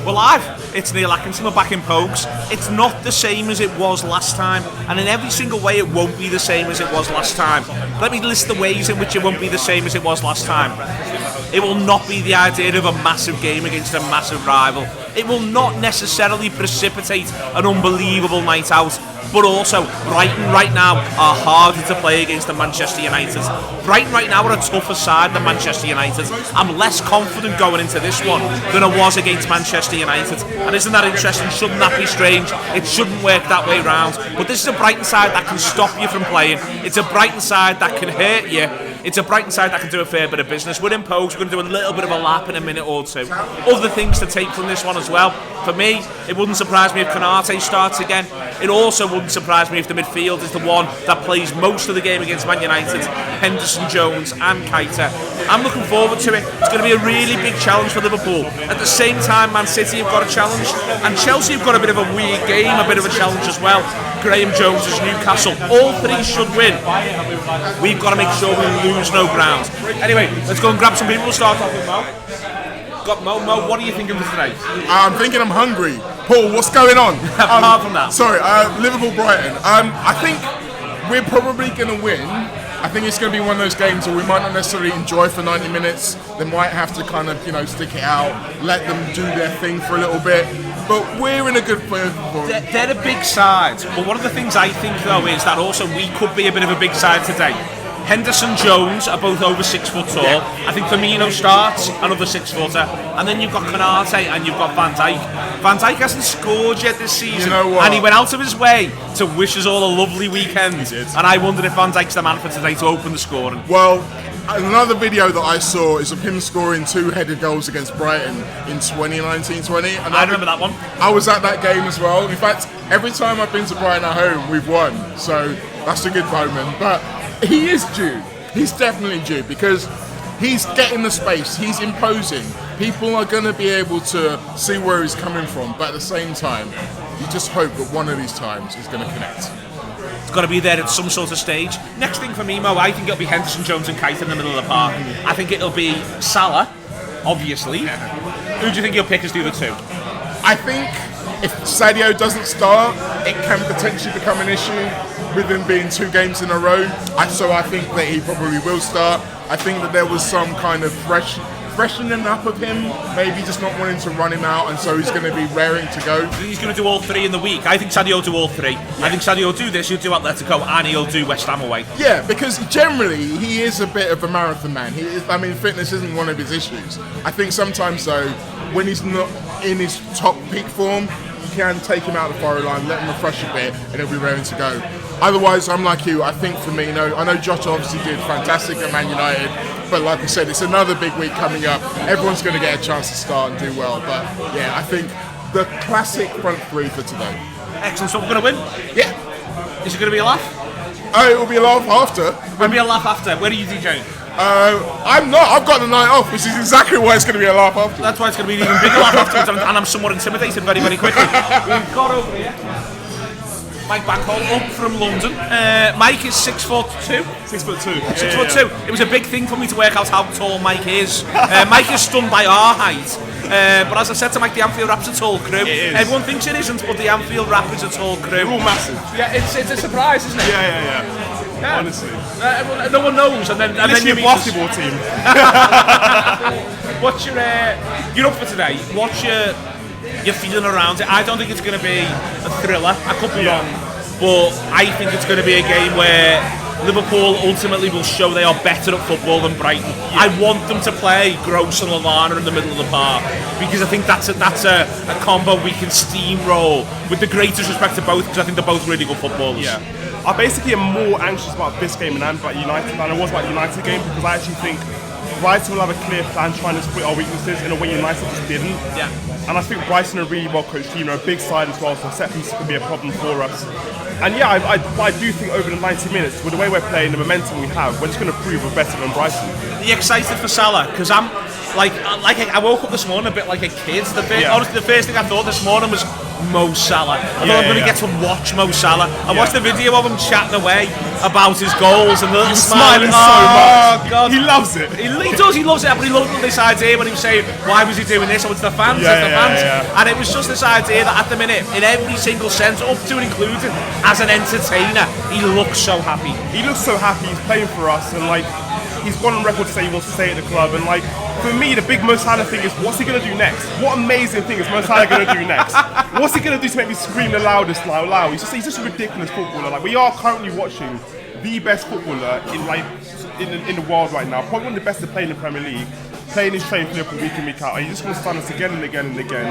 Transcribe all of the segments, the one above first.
We're live. It's Neil Atkinson. We're back in Pogues. It's not the same as it was last time, and in every single way it won't be the same as it was last time. Let me list the ways in which it won't be the same as it was last time. It will not be the idea of a massive game against a massive rival. It will not necessarily precipitate an unbelievable night out, but also Brighton right now are harder to play against than Manchester United. Brighton right now are a tougher side than Manchester United. I'm less confident going into this one than I was against Manchester United. And isn't that interesting? Shouldn't that be strange? It shouldn't work that way round. But this is a Brighton side that can stop you from playing. It's a Brighton side that can hurt you. It's a Brighton side that can do a fair bit of business. We're in Pogues, we're going to do a little bit of a lap in a minute or two. Other things to take from this one as well. For me, it wouldn't surprise me if Konate starts again. It also wouldn't surprise me if the midfield is the one that plays most of the game against Man United, Henderson, Jones and Keita. I'm looking forward to it. It's going to be a really big challenge for Liverpool. At the same time, Man City have got a challenge, and Chelsea have got a bit of a weird game, a bit of a challenge as well. Graham Jones' Newcastle. All three should win. We've got to make sure we lose no ground. Anyway, let's go and grab some people. We'll start off with Mo. Got Mo, what are you thinking for today? I'm thinking I'm hungry. Paul, what's going on? Apart from that. Sorry, Liverpool-Brighton. I think we're probably going to win. I think it's going to be one of those games where we might not necessarily enjoy for 90 minutes. They might have to kind of, stick it out, let them do their thing for a little bit. But we're in a good place. They're a big side. But one of the things I think, though, is that also we could be a bit of a big side today. Henderson, Jones are both over 6 foot tall. Yeah. I think Firmino starts, another 6-footer. And then you've got Konate and you've got Van Dijk. Van Dijk hasn't scored yet this season. You know what? And he went out of his way to wish us all a lovely weekend. He did. And I wondered if Van Dijk's the man for today to open the scoring. Well, another video that I saw is of him scoring 2 headed goals against Brighton in 2019-20. And I remember that one. I was at that game as well. In fact, every time I've been to Brighton at home, we've won. So that's a good moment. But he is due. He's definitely due because he's getting the space. He's imposing. People are going to be able to see where he's coming from. But at the same time, you just hope that one of these times is going to connect. It's got to be there at some sort of stage. Next thing for me, Mo, I think it'll be Henderson, Jones and Keita in the middle of the park. I think it'll be Salah, obviously. Who do you think you'll pick as the other two? I think if Sadio doesn't start, it can potentially become an issue with him being 2 games in a row. So I think that he probably will start. I think that there was some kind of freshening up of him, maybe just not wanting to run him out, and so he's going to be raring to go. He's going to do all 3 in the week. I think Sadio will do all 3. Yeah. I think Sadio will do this, he'll do Atletico, and he'll do West Ham away. Yeah, because generally he is a bit of a marathon man. Fitness isn't one of his issues. I think sometimes though, when he's not in his top peak form, you can take him out of the forward line, let him refresh a bit, and he'll be raring to go. Otherwise, I'm like you. I think Firmino, I know Jota obviously did fantastic at Man United, but like I said, it's another big week coming up. Everyone's going to get a chance to start and do well. But yeah, I think the classic front 3 for today. Excellent. So we're going to win? Yeah. Is it going to be a laugh? Oh, it will be a laugh after. It'll be a laugh after. Where are you DJing? I'm not. I've got the night off, which is exactly why it's going to be a laugh after. That's why it's going to be an even bigger laugh afterwards, and I'm somewhat intimidated very, very quickly. We've got over here Mike Bankhall up from London. Mike is 6'2". 6'2". 6'2". It was a big thing for me to work out how tall Mike is. Mike is stunned by our height. But as I said to Mike, the Anfield Wrap's a tall crew. Everyone thinks it isn't, but the Anfield Wrap is a tall crew. We're all massive. Yeah, it's a surprise, isn't it? Yeah. Honestly. No one knows, and then you meet basketball team. What's you're up for today? What's your feeling around it? I don't think it's going to be a thriller. I could be wrong, but I think it's going to be a game where Liverpool ultimately will show they are better at football than Brighton. I want them to play Gross and Lallana in the middle of the park because I think that's a combo we can steamroll with the greatest respect to both, because I think they're both really good footballers. Yeah. I basically am more anxious about this game and about United than I was about the United game, because I actually think Brighton will have a clear plan trying to exploit our weaknesses in a way United just didn't. Yeah. And I think Brighton are really well coached team, a big side as well, so set pieces could be a problem for us. And yeah, I do think over the 90 minutes, with the way we're playing, the momentum we have, we're just going to prove we're better than Brighton. Are you excited for Salah? Because Like I woke up this morning a bit like a kid. Honestly, the first thing I thought this morning was Mo Salah. I thought I'm going to get to watch Mo Salah. I watched the video of him chatting away about his goals and the little smiling so much. God. He loves it. He does. He loves it. But he loved this idea when he was saying, "Why was he doing this?" Oh, it's the fans. It's the fans. And it was just this idea that at the minute, in every single sense, up to and including as an entertainer, he looks so happy. He looks so happy. He's playing for us, and like he's gone on record to say he wants to stay at the club. And like for me, the big Mo Salah thing is, what's he gonna do next? What amazing thing is Mo Salah gonna do next? What's he gonna do to make me scream the loudest out loud? He's just a ridiculous footballer. Like we are currently watching the best footballer in the world right now. Probably one of the best to play in the Premier League. Playing his train for Liverpool week in, week out. He's just going to stun us again and again and again.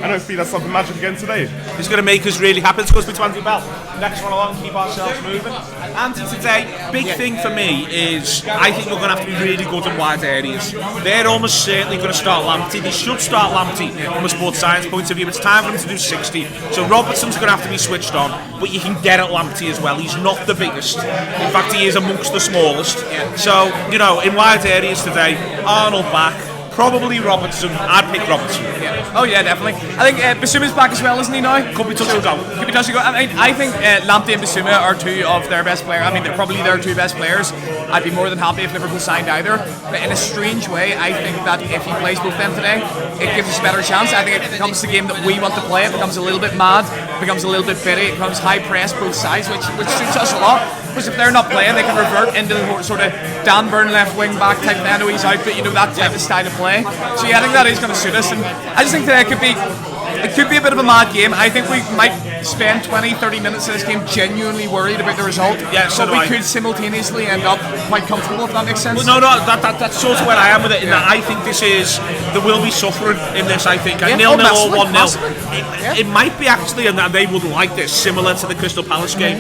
And hopefully that's something magic again today. He's going to make us really happy. Let's go to Anfield Wrap. Next one along, keep ourselves moving. And today, big thing for me is I think we're going to have to be really good in wide areas. They're almost certainly going to start Lamptey. They should start Lamptey from a sports science point of view. It's time for them to do 60. So Robertson's going to have to be switched on, but you can get at Lamptey as well. He's not the biggest. In fact, he is amongst the smallest. So, you know, in wide areas today, Arnold back. Probably Robertson. I'd pick Robertson. Yeah. Oh yeah, definitely. I think Bissouma's back as well, isn't he now? Could be touch and go. Could be touch and go. I think Lamptey and Bissouma are two of their best players. I mean, they're probably their two best players. I'd be more than happy if Liverpool signed either. But in a strange way, I think that if he plays both of them today, it gives us a better chance. I think it becomes the game that we want to play. It becomes a little bit mad. It becomes a little bit bitty. It becomes high press both sides, which suits us a lot. Because if they're not playing, they can revert into the sort of Dan Burn left wing back type. I know he's out, but you know that type of style of play. So yeah, I think that is going to suit us, and I just think that it could be a bit of a mad game. I think we might spend 20-30 minutes in this game genuinely worried about the result. Yeah, so but we could simultaneously end up quite comfortable, if that makes sense. Well, no, that's sort of where I am with it. In that I think there will be suffering in this. I think 0-0 or 1-0. It might be actually, and they would like this, similar to the Crystal Palace game,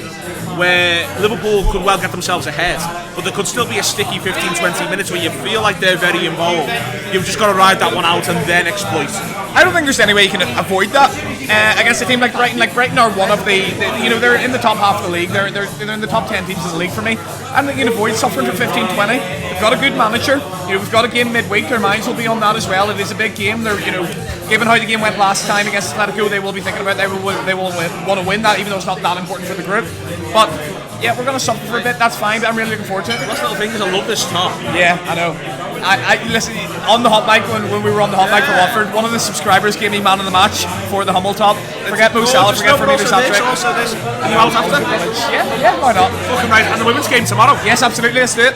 where Liverpool could well get themselves ahead, but there could still be a sticky 15-20 minutes where you feel like they're very involved. You've just got to ride that one out and then exploit. I don't think there's any way you can avoid that against a team like Brighton. Like Brighton are one of the you know, they're in the top half of the league. They're in the top 10 teams in the league for me. I don't think you can avoid suffering for 15-20. We've got a good manager. You know, we've got a game midweek. Their minds will be on that as well. It is a big game. They're, you know, given how the game went last time against Atletico, they will be thinking about they will want to win that, even though it's not that important for the group. But yeah, we're going to suffer for a bit. That's fine. But I'm really looking forward to it. Last little thing is I love this top. Yeah, I know. I listen, on the hot mic when we were on the hot mic for Watford, one of the subscribers gave me man of the match for the Hummel top. Forget Mo Salah, forget Firmino's hat-trick. Also this. Are you out after? Yeah, why not? Fucking right. And the women's game tomorrow. Yes, absolutely. Let's do it.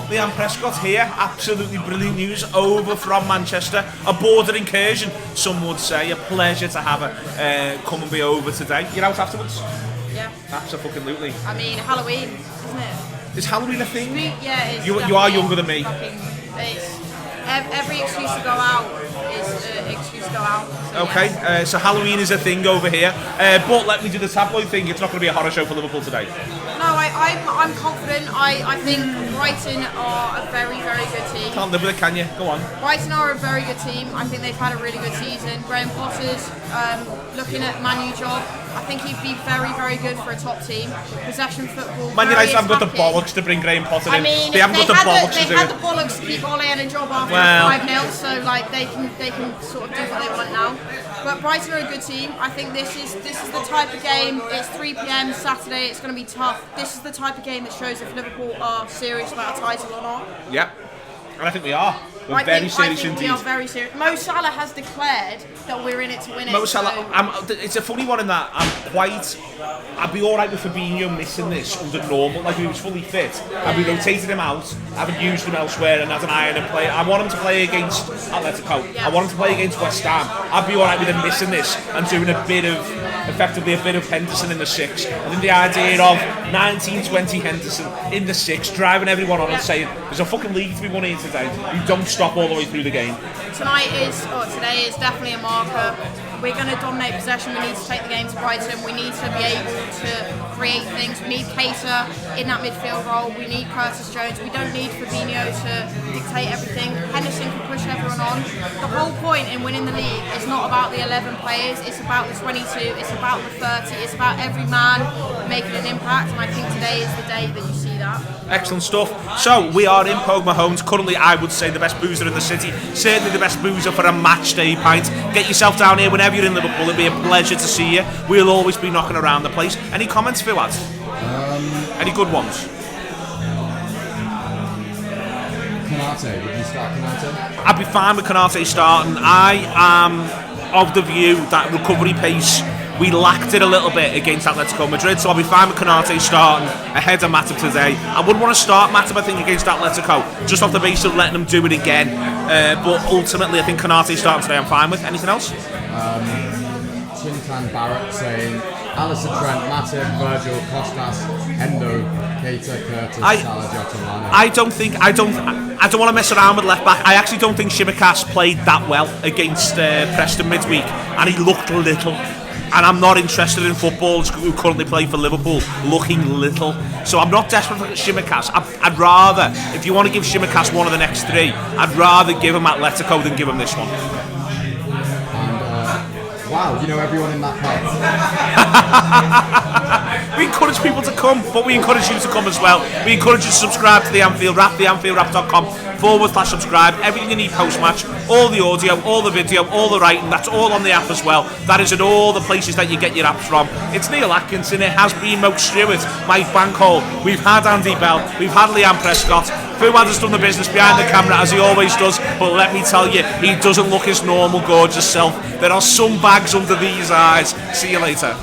Leanne Prescott here, absolutely brilliant news over from Manchester. A border incursion, some would say. A pleasure to have her come and be over today. You're out afterwards? Yeah. Absolutely. I mean, Halloween, isn't it? Is Halloween a thing? Yeah, it's You are younger than me. It's every excuse to go out is an excuse to go out. So Okay, yes. so Halloween is a thing over here. But let me do the tabloid thing. It's not going to be a horror show for Liverpool today. No, I'm confident. I think Brighton are a very, very good team. Can't live with it, can you? Go on. Brighton are a very good team. I think they've had a really good season. Graham Potter's looking at Man U job. I think he'd be very, very good for a top team. Possession football. Man United haven't got the attacking. bollocks to bring Graham Potter in. I mean, they haven't got the bollocks to do They had it. the bollocks to keep Ole in a job after Well. 5-0, so like they can sort of do what they want now. But Brighton are a good team. I think this is the type of game. It's 3 p.m. Saturday. It's going to be tough. This is the type of game that shows if Liverpool are serious about a title or not. Yep. And I think we are. We're I very think serious we indeed. are very serious. Mo Salah has declared that we're in it to win it. Mo Salah, so- it's a funny one in that I'd be alright with Fabinho missing this under normal, like if he was fully fit and we rotated him out, haven't used him elsewhere and as an iron and play. I want him to play against Atletico. Yeah. I want him to play against West Ham. I'd be alright with him missing this and doing effectively a bit of Henderson in the six. I think the idea of 19-20 Henderson in the six, driving everyone on and saying there's a fucking league to be won here today. You don't stop all the way through the game. Today is definitely a marker. We're going to dominate possession. We need to take the game to Brighton. We need to be able to create things. We need Keita in that midfield role. We need Curtis Jones. We don't need Fabinho to dictate everything. Henderson can push everyone on. The whole point in winning the league is not about the 11 players. It's about the 22. It's about the 30. It's about every man making an impact, and I think today is the day that you see that. Excellent stuff. So we are in Pogue Mahomes. Currently, I would say the best boozer in the city. Certainly the best boozer for a match day pint. Get yourself down here whenever you're in Liverpool. It'll be a pleasure to see you. We'll always be knocking around the place. Any comments, Fuad? Any good ones? Konate, would you start Konate? I'd be fine with Konate starting. I am of the view that recovery pace, we lacked it a little bit against Atletico Madrid, so I'll be fine with Konate starting ahead of Matip today. I wouldn't want to start Matip, I think, against Atletico, just off the basis of letting him do it again. But ultimately, I think Konate starting today I'm fine with. Anything else? Chintan Barrett saying Alisson, Trent, Matip, Virgil, Kostas, Hendo, Keita, Curtis, Salah, Jota, Mane. I don't want to mess around with left back. I actually don't think Tsimikas played that well against Preston midweek, and he looked little. And I'm not interested in footballers who currently play for Liverpool looking little. So I'm not desperate for Tsimikas. I'd rather, if you want to give Tsimikas one of the next three, I'd rather give him Atletico than give him this one. Wow, you know everyone in that part. We encourage people to come, but we encourage you to come as well. We encourage you to subscribe to the Anfield Wrap, theanfieldwrap.com/subscribe. Everything you need post-match, all the audio, all the video, all the writing, that's all on the app as well. That is in all the places that you get your apps from. It's Neil Atkinson, it has been Mo Stewart, Mike Bankhole, we've had Andy Bell, we've had Liam Prescott. Fuad has done the business behind the camera as he always does, but let me tell you, he doesn't look his normal gorgeous self. There are some bags under these eyes. See you later.